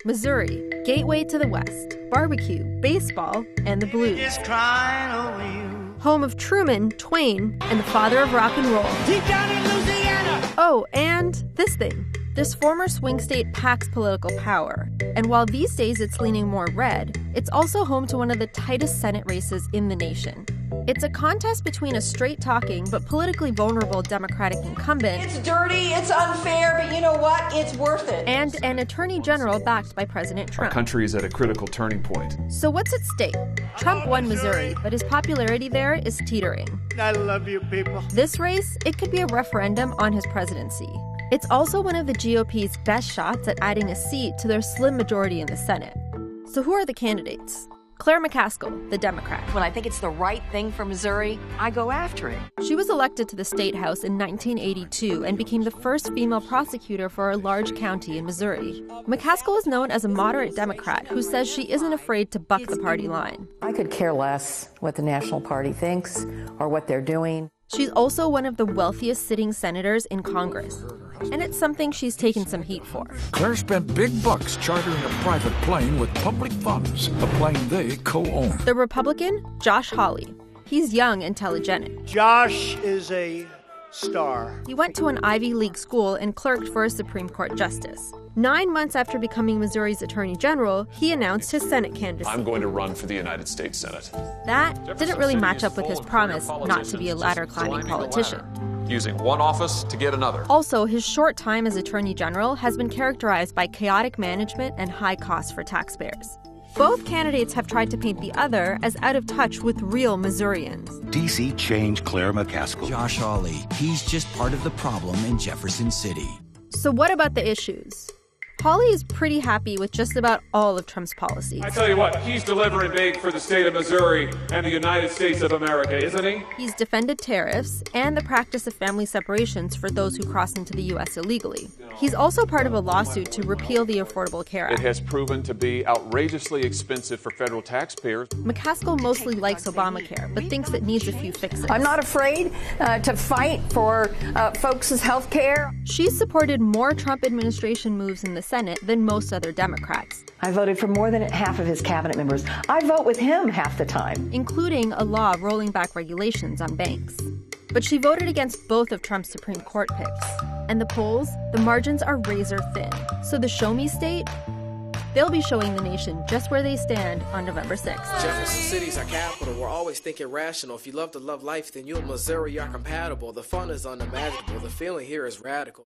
Missouri, gateway to the West, barbecue, baseball, and the blues. Home of Truman, Twain, and the father of rock and roll. Deep down in Louisiana! Oh, and this thing. This former swing state packs political power. And while these days it's leaning more red, it's also home to one of the tightest Senate races in the nation. It's a contest between a straight-talking but politically vulnerable Democratic incumbent. It's dirty, it's unfair, but you know what? It's worth it. And an attorney general backed by President Trump. Our country is at a critical turning point. So what's at stake? Trump won Missouri, but his popularity there is teetering. I love you people. This race, it could be a referendum on his presidency. It's also one of the GOP's best shots at adding a seat to their slim majority in the Senate. So who are the candidates? Claire McCaskill, the Democrat. When I think it's the right thing for Missouri, I go after it. She was elected to the state house in 1982 and became the first female prosecutor for a large county in Missouri. McCaskill is known as a moderate Democrat who says she isn't afraid to buck the party line. I could care less what the National Party thinks or what they're doing. She's also one of the wealthiest sitting senators in Congress. And it's something she's taken some heat for. Claire spent big bucks chartering a private plane with public funds, a plane they co-own. The Republican, Josh Hawley. He's young and telegenic. Josh is a star. He went to an Ivy League school and clerked for a Supreme Court justice. 9 months after becoming Missouri's Attorney General, he announced his Senate candidacy. I'm going to run for the United States Senate. That didn't really match up with his promise not to be a ladder-climbing politician. Using one office to get another. Also, his short time as Attorney General has been characterized by chaotic management and high costs for taxpayers. Both candidates have tried to paint the other as out of touch with real Missourians. D.C. changed Claire McCaskill. Josh Hawley, he's just part of the problem in Jefferson City. So what about the issues? Hawley is pretty happy with just about all of Trump's policies. I tell you what, he's delivering big for the state of Missouri and the United States of America, isn't he? He's defended tariffs and the practice of family separations for those who cross into the U.S. illegally. He's also part of a lawsuit to repeal the Affordable Care Act. It has proven to be outrageously expensive for federal taxpayers. McCaskill mostly likes Obamacare, but thinks it needs a few fixes. I'm not afraid to fight for folks' health care. She's supported more Trump administration moves in the Senate than most other Democrats. I voted for more than half of his cabinet members. I vote with him half the time. Including a law rolling back regulations on banks. But she voted against both of Trump's Supreme Court picks. And the polls, the margins are razor thin. So the Show Me State, they'll be showing the nation just where they stand on November 6th. Jefferson City's our capital. We're always thinking rational. If you love to love life, then you and Missouri are compatible. The fun is unimaginable. The feeling here is radical.